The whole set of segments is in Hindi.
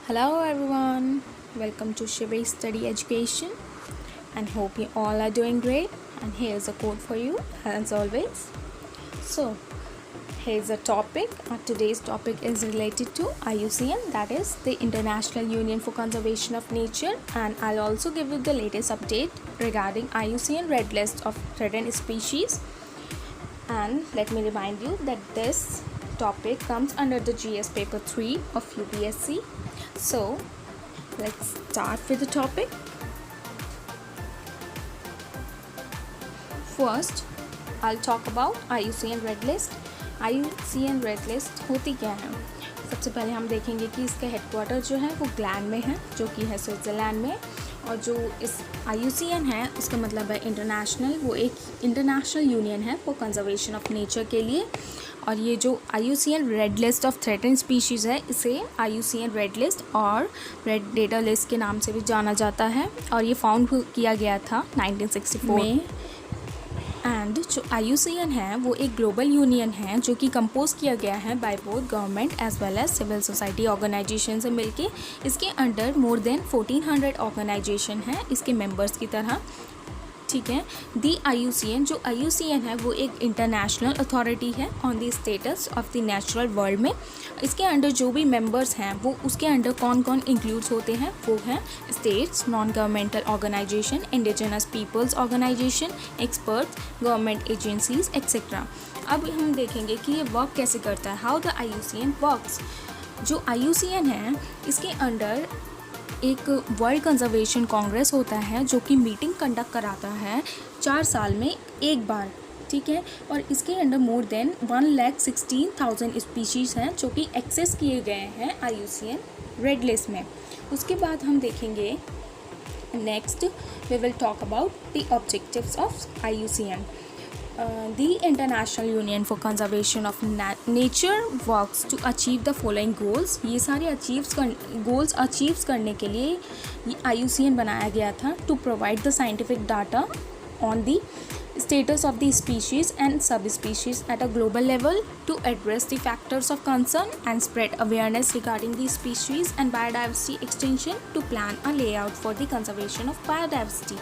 Hello everyone, welcome to Shivi Study Education and hope you all are doing great. And here's a quote for you as always. So, here's a topic. Today's topic is related to IUCN, that is the International Union for Conservation of Nature, and I'll also give you the latest update regarding IUCN Red List of Threatened Species. And let me remind you that this topic comes under the GS paper 3 of UPSC. So let's start with the topic. First, I'll talk about IUCN Red List. IUCN Red List होती क्या है? सबसे पहले हम देखेंगे कि इसका हेडक्वार्टर जो है वो ग्लैन में है, जो कि है स्विट्ज़रलैंड में। और जो इस IUCN है उसका मतलब है इंटरनेशनल, वो एक इंटरनेशनल यूनियन है फॉर कंजर्वेशन ऑफ नेचर के लिए। और ये जो IUCN red list of threatened species है, इसे IUCN रेड लिस्ट और रेड डेटा लिस्ट के नाम से भी जाना जाता है। और ये फाउंड किया गया था 1964 में। एंड जो IUCN है वो एक ग्लोबल यूनियन है जो कि कंपोज किया गया है by both government as well as civil society organisation से मिलके। इसके अंडर मोर देन 1400 ऑर्गेनाइजेशन है इसके मेंबर्स की तरह, ठीक है। दी IUCN, जो IUCN है वो एक इंटरनेशनल अथॉरिटी है on the status of the natural world में। इसके अंडर जो भी मेंबर्स हैं वो उसके अंडर कौन कौन इंक्लूड्स होते हैं, वो हैं states, non governmental organisation, indigenous peoples organisation, experts, government agencies etcetera. अब हम देखेंगे कि ये वर्क कैसे करता है, हाउ द IUCN वर्क्स। जो IUCN है इसके अंडर एक वर्ल्ड कंजर्वेशन कांग्रेस होता है जो कि मीटिंग कंडक्ट कराता है 4 साल में एक बार, ठीक है। और इसके अंडर मोर देन 1,16,000 स्पीशीज़ हैं जो कि एक्सेस किए गए हैं IUCN रेड लिस्ट में। उसके बाद हम देखेंगे next we will talk about the objectives of IUCN। The International Union for Conservation of Nature works to achieve the following goals। ये सारे गोल्स अचीव करने के लिए ये IUCN बनाया गया था। To provide the scientific data on the status of the species and subspecies at a global level, to address the factors of concern and spread awareness regarding the species and biodiversity extension, to plan a layout for the conservation of biodiversity।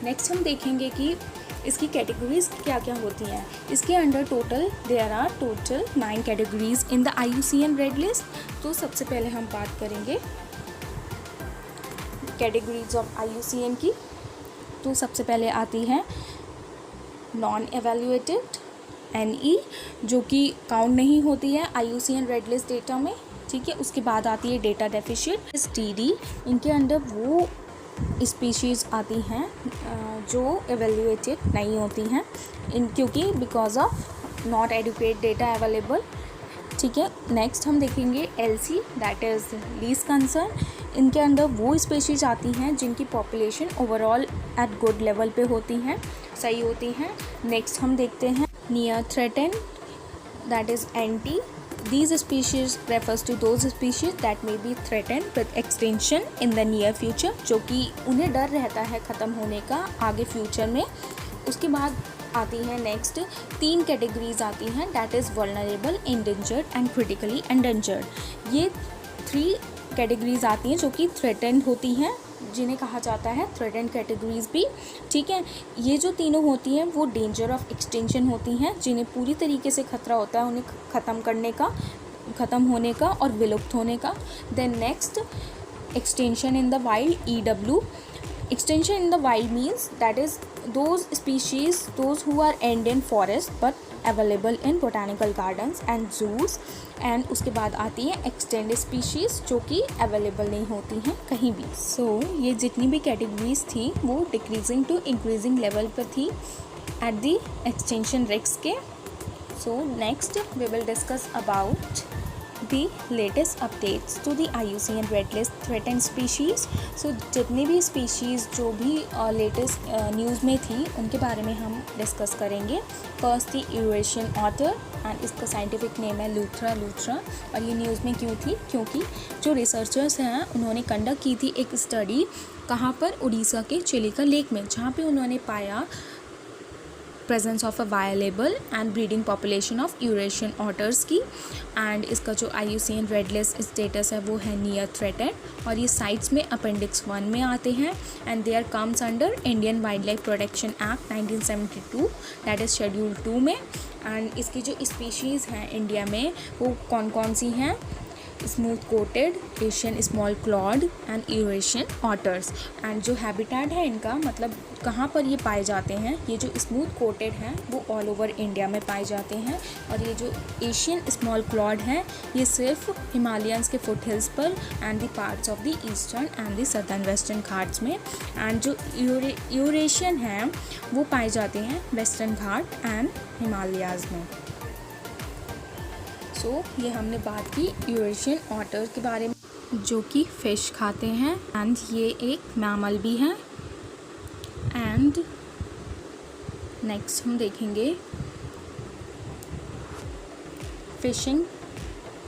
Next हम देखेंगे कि इसकी कैटेगरीज क्या क्या होती हैं। इसके under there are total 9 categories in the IUCN red list. तो सबसे पहले हम बात करेंगे कैटेगरीज ऑफ IUCN की। तो सबसे पहले आती है नॉन एवेल्यूएटेड NE, जो कि काउंट नहीं होती है IUCN रेड लिस्ट डेटा में, ठीक है। उसके बाद आती है डेटा डेफिशिएंट TD। इनके अंडर वो स्पीशीज़ आती हैं जो एवेल्यूएटेड नहीं होती हैं क्योंकि because of not adequate data available, ठीक है। नेक्स्ट हम देखेंगे LC, that is least concern. इनके अंदर वो स्पीशीज़ आती हैं जिनकी population overall at good level पे होती हैं, सही होती हैं। नेक्स्ट हम देखते हैं near threatened, that is NT। These species refers to those species that may be threatened with extinction in the near future, जो कि उन्हें डर रहता है ख़त्म होने का आगे फ्यूचर में। उसके बाद आती हैं नेक्स्ट 3 कैटेगरीज आती हैं, that is vulnerable, endangered and critically endangered. ये 3 कैटेगरीज आती हैं जो कि थ्रेटेंड होती हैं, जिन्हें कहा जाता है थ्रेटेंड कैटेगरीज भी, ठीक है। ये जो तीनों होती हैं वो डेंजर ऑफ एक्सटिंक्शन होती हैं, जिन्हें पूरी तरीके से खतरा होता है उन्हें ख़त्म होने का और विलुप्त होने का। Then next extension in the wild EW। Extinction in the wild means that is those species those who are end in forest but available in botanical gardens and zoos। And उसके बाद आती है एक्सटेंड स्पीशीज़ जो कि अवेलेबल नहीं होती हैं कहीं भी। सो ये जितनी भी कैटेगरीज थी वो डिक्रीजिंग टू इंक्रीजिंग लेवल पर थी एट द एक्सटेंशन रिस्क के। So next we will discuss about the latest updates to the IUCN Red List threatened species। so जितनी भी species जो भी लेटेस्ट न्यूज़ में थी उनके बारे में हम डिस्कस करेंगे। फर्स्ट थी यूरेशियन ऑटर एंड इसका साइंटिफिक नेम है लूथरा। और ये न्यूज़ में क्यों थी, क्योंकि जो रिसर्चर्स हैं उन्होंने कंडक्ट की थी एक स्टडी, कहाँ पर, उड़ीसा के चिलिका लेक में, जहाँ पे उन्होंने पाया presence of a वायलेबल and breeding population of Eurasian otters की। एंड इसका जो IUCN रेड लिस्ट स्टेटस है वो है नियर थ्रेटेड, और ये साइट्स में अपेंडिक्स 1 में आते हैं। And they are comes under Indian wild life protection act 1972, that is schedule 2 में। एंड इसकी जो स्पीशीज़ हैं इंडिया में वो कौन कौन सी हैं? Smooth coated, Asian small Claude and Eurasian otters. And जो हैबिटेट है इनका, मतलब कहाँ पर ये पाए जाते हैं, ये जो स्मूथ कोटेड हैं वो ऑल ओवर इंडिया में पाए जाते हैं, और ये जो एशियन स्मॉल क्लॉड हैं ये सिर्फ हिमालयंस के फुट हिल्स पर and the parts of the eastern and the southern western Ghats में। एंड जो यूरेशियन हैं वो पाए जाते हैं वेस्टर्न घाट एंड हिमालयाज़ में। ये हमने बात की यूरेशियन ऑटर के बारे में, जो कि फ़िश खाते हैं एंड ये एक मैमल भी है। एंड नेक्स्ट हम देखेंगे फिशिंग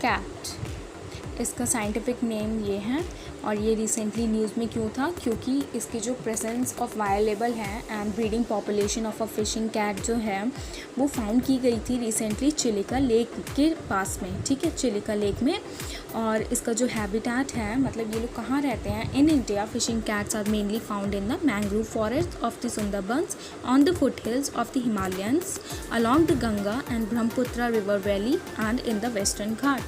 कैट। इसका साइंटिफिक नेम ये है, और ये रिसेंटली न्यूज़ में क्यों था? क्योंकि इसकी जो प्रेजेंस ऑफ वायलेबल है and breeding population of a fishing cat जो है वो फाउंड की गई थी रिसेंटली चिलिका लेक के पास में, ठीक है, चिलिका लेक में। और इसका जो हैबिटेट है, मतलब ये लोग कहाँ रहते हैं? In India fishing cats are mainly found in the mangrove forest of the Sundarbans on the foot hills of the Himalayans along the Ganga and Brahmaputra river valley and in the Western Ghat.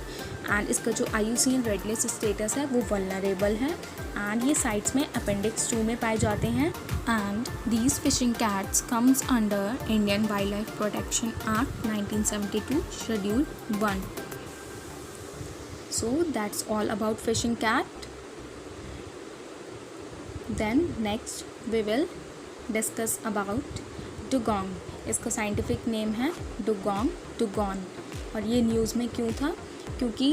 And इसका जो IUCN रेड लिस्ट स्टेटस है वो वल्नरेबल है, एंड ये साइट्स में अपेंडिक्स 2 में पाए जाते हैं। And these fishing cats comes under Indian wild life protection act 1972 schedule 1। So that's all about fishing cat. Then next we will discuss about dugong. इसका साइंटिफिक नेम है डुगोंग। और ये न्यूज़ में क्यों था? क्योंकि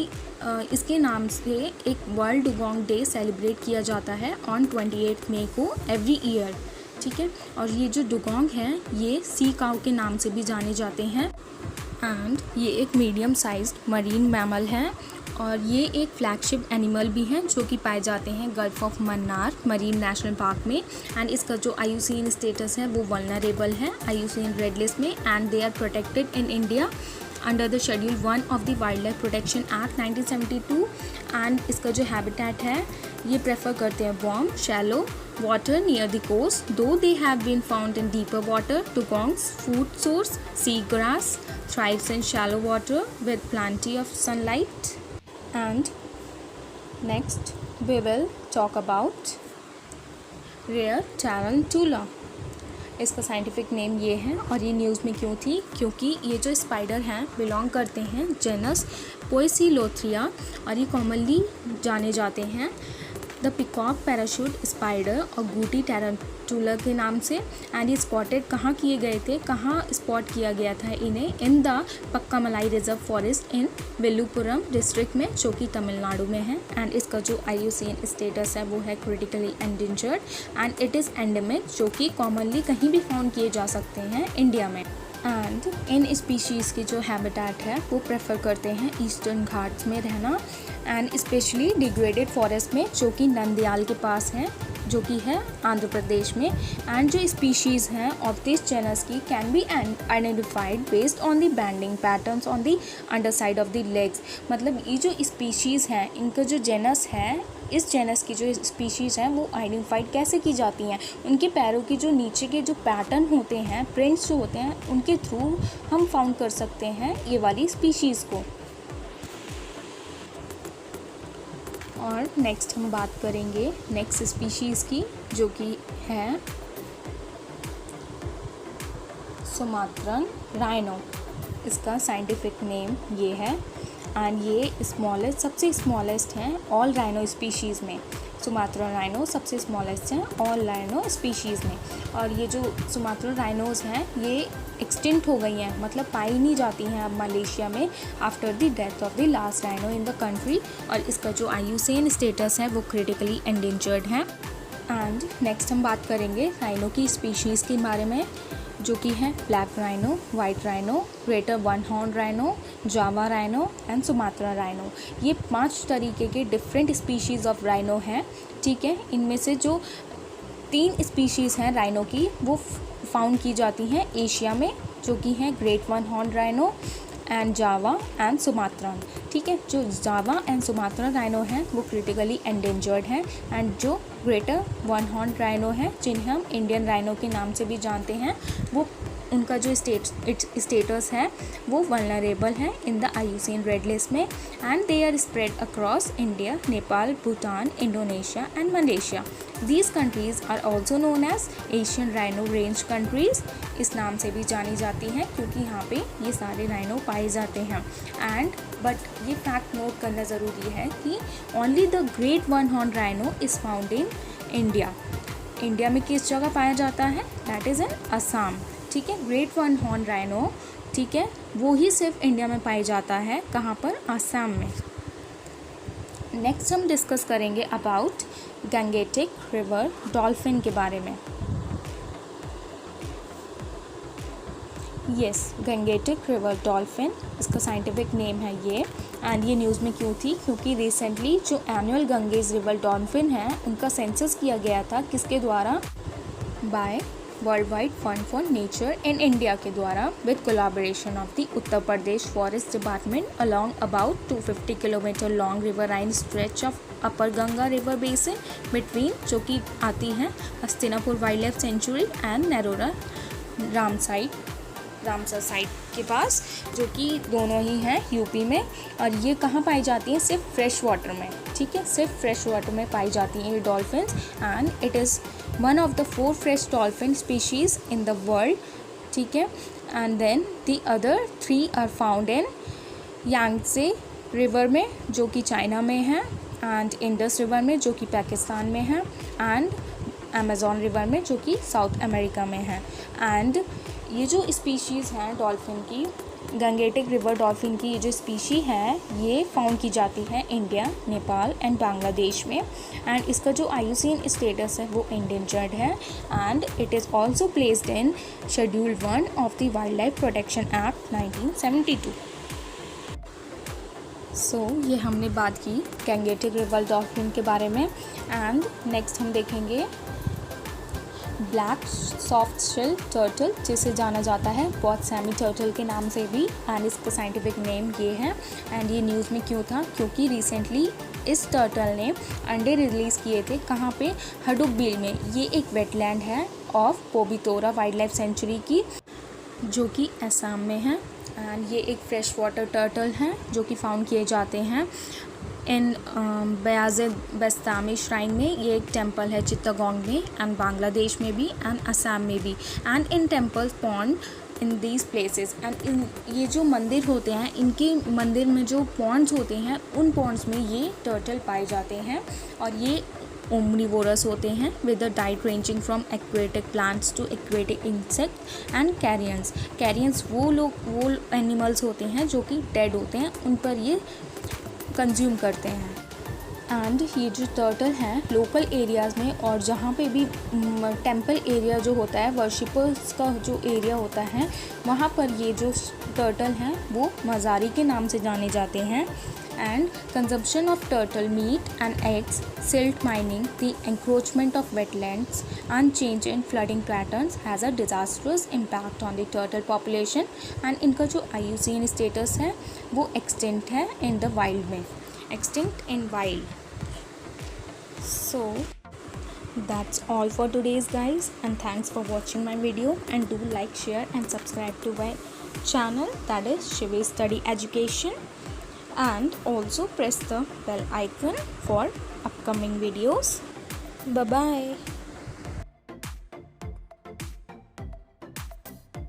इसके नाम से एक वर्ल्ड डुगोंग डे सेलिब्रेट किया जाता है ऑन 28 मई को एवरी ईयर, ठीक है। और ये जो डुगोंग है ये सी काउ के नाम से भी जाने जाते हैं। एंड ये एक मीडियम साइज्ड मरीन मैमल है, और ये एक फ्लैगशिप एनिमल भी हैं जो कि पाए जाते हैं gulf of Mannar marine national park में। एंड इसका जो IUCN स्टेटस है वो वल्नरेबल है IUCN रेड लिस्ट में, and they are protected in India under the schedule 1 of the wild life protection act 1972। And इसका जो हैबिटेट है ये प्रेफर करते हैं warm shallow water near the coast, दो they have been found in deeper water. डुगोंग्स food source sea grass, thrives in shallow water with plenty of sunlight. And next we will talk about rare tarantula. इसका साइंटिफिक नेम ये है, और ये न्यूज़ में क्यों थी? क्योंकि ये जो स्पाइडर हैं बिलोंग करते हैं जेनस पोएसिलोथ्रिया, और ये कॉमनली जाने जाते हैं द पिकॉक पैराशूट स्पाइडर और गूटी टैरेंटुला के नाम से। एंड ये स्पॉटेड कहाँ किए गए थे, कहाँ स्पॉट किया गया था इन्हें? In the पक्कामलाई reserve forest in Villupuram district में, जो कि तमिलनाडु में है। एंड इसका जो IUCN स्टेटस है वो है critically endangered and it is endemic, जो कि कॉमनली कहीं भी फाउंड किए जा सकते हैं इंडिया में। एंड इन स्पीशीज़ की जो हैबिटेट है वो प्रेफर करते हैं ईस्टर्न घाट्स में रहना, एंड स्पेशली डिग्रेडेड फॉरेस्ट में, जो कि नंदयाल के पास है, जो कि है आंध्र प्रदेश में। एंड जो स्पीशीज़ हैं ऑफ दिस जेनस की can be identified based on the banding patterns on the under side of the legs. मतलब ये जो स्पीशीज़ हैं इनका जो जेनस है, इस जेनस की जो स्पीशीज़ हैं वो आइडेंटिफाइड कैसे की जाती हैं? उनके पैरों की जो नीचे के जो पैटर्न होते हैं, प्रिंट्स जो होते हैं, उनके थ्रू हम फाउंड कर सकते हैं ये वाली स्पीशीज़ को। और नेक्स्ट हम बात करेंगे नेक्स्ट स्पीशीज़ की, जो कि है सुमात्रन राइनो। इसका साइंटिफिक नेम ये है, एंड ये स्मॉलेस्ट, सबसे स्मॉलेस्ट हैं ऑल राइनो स्पीशीज़ में। सुमात्रन राइनो सबसे स्मॉलेस्ट हैं ऑल राइनो स्पीशीज़ में। और ये जो सुमात्रन राइनोज़ हैं ये एक्सटिंक्ट हो गई हैं, मतलब पाई नहीं जाती हैं अब मलेशिया में after the death of the last rhino in the country. और इसका जो IUCN स्टेटस है वो क्रिटिकली एंडेंजर्ड है। एंड नेक्स्ट हम बात करेंगे राइनो की स्पीशीज़ के बारे में, जो कि है black rhino, white rhino, greater one horn rhino, Java rhino and Sumatra rhino. ये 5 तरीके के डिफरेंट स्पीशीज़ ऑफ राइनो हैं, ठीक है। इनमें से जो 3 स्पीशीज़ हैं राइनो की, वो फाउंड की जाती हैं एशिया में, जो कि हैं great one horn rhino and Java and Sumatra. ठीक है, जो जावा एंड सुमात्रा राइनो हैं वो क्रिटिकली एंडेंजर्ड हैं, एंड जो ग्रेटर वन हॉर्न राइनो हैं, जिन्हें हम इंडियन राइनो के नाम से भी जानते हैं, वो उनका जो स्टेटस है वो वल्नरेबल है in the IUCN red list में, and they are spread across India, Nepal, Bhutan, Indonesia and Malaysia. These countries are also known as Asian rhino range countries, इस नाम से भी जानी जाती हैं क्योंकि यहाँ पे ये सारे राइनो पाए जाते हैं। एंड बट ये फैक्ट नोट करना ज़रूरी है कि only the great one horn rhino is found in India. India में किस जगह पाया जाता है? That is in Assam. ठीक है, ग्रेट वन हॉर्न राइनो, ठीक है, वो ही सिर्फ इंडिया में पाया जाता है। कहाँ पर? असम में। नेक्स्ट हम डिस्कस करेंगे अबाउट गंगेटिक रिवर डॉल्फिन के बारे में। यस, गंगेटिक रिवर डॉल्फिन इसका साइंटिफिक नेम है ये। एंड ये न्यूज़ में क्यों थी? क्योंकि रिसेंटली जो एनुअल गंगेज रिवर डॉल्फिन है उनका सेंसस किया गया था, किसके द्वारा? By World Wide Fund for Nature in India के द्वारा, with collaboration of the Uttar Pradesh forest department along about 250 kilometre long riverine stretch of upper Ganga river basin between, जो कि आती हैं Hastinapur wild life sanctuary and Narora Ramsar site के पास, जो कि दोनों ही हैं यूपी में। और ये कहाँ पाई जाती हैं? सिर्फ फ्रेश वाटर में। ठीक है, सिर्फ फ्रेश वाटर में पाई जाती हैं ये dolphins, and it is one of the 4 fresh dolphin species in the world. ठीक है, and then the other 3 are found in Yangtse river में, जो कि चाइना में है, एंड इंडस रिवर में, जो कि पाकिस्तान में है, एंड अमेज़ॉन रिवर में, जो कि साउथ अमेरिका में है। एंड ये जो स्पीशीज़ हैं डॉल्फिन की, गंगेटिक रिवर डॉल्फिन की ये जो स्पीशी है ये फाउंड की जाती है इंडिया, नेपाल एंड बांग्लादेश में। एंड इसका जो IUCN स्टेटस है वो एंडेंजर्ड है, and it is also placed in schedule 1 of the wild life protection act 1972। सो ये हमने बात की गंगेटिक रिवर डॉल्फिन के बारे में। एंड नेक्स्ट हम देखेंगे ब्लैक सॉफ्ट शेल टर्टल, जिसे जाना जाता है बॉथसैमी टर्टल के नाम से भी, एंड इसका साइंटिफिक नेम ये है। एंड ये न्यूज़ में क्यों था? क्योंकि रिसेंटली इस टर्टल ने अंडे रिलीज़ किए थे। कहाँ पे? हडुब्बील में। ये एक वेटलैंड है of Pobitora wild life century की, जो कि असम में है। एंड ये एक फ्रेश वाटर टर्टल हैं जो कि फाउंड किए जाते हैं इन बयाज़िद बस्तामी श्राइन में। ये एक टेम्पल है चित्तगोंग में, एंड बांग्लादेश में भी, एंड असम में भी। And in temples pond in these places, and in ये जो मंदिर होते हैं, इनके मंदिर में जो पॉन्ड्स होते हैं, उन पॉन्ड्स में ये टर्टल पाए जाते हैं। और ये ओमनिवोरस होते हैं with the diet ranging from aquatic plants to aquatic insect and Karen's. Karen's वो एनिमल्स होते हैं जो कि डेड होते हैं, उन पर ये कंज्यूम करते हैं। एंड ये जो टर्टल हैं लोकल एरियाज़ में, और जहाँ पे भी टेम्पल एरिया जो होता है, वर्शिपर्स का जो एरिया होता है, वहाँ पर ये जो टर्टल हैं वो मज़ारी के नाम से जाने जाते हैं। And consumption of turtle meat and eggs, silt mining, the encroachment of wetlands and change in flooding patterns has a disastrous impact on the turtle population. And इनका जो IUCN स्टेटस है वो एक्सटिंक्ट है इन द वाइल्ड में, extinct in wild. So that's all for today's guys, and thanks for watching my video, and do like, share and subscribe to my channel, that is Shivi Study Education, and also press the bell icon for upcoming videos. Bye bye.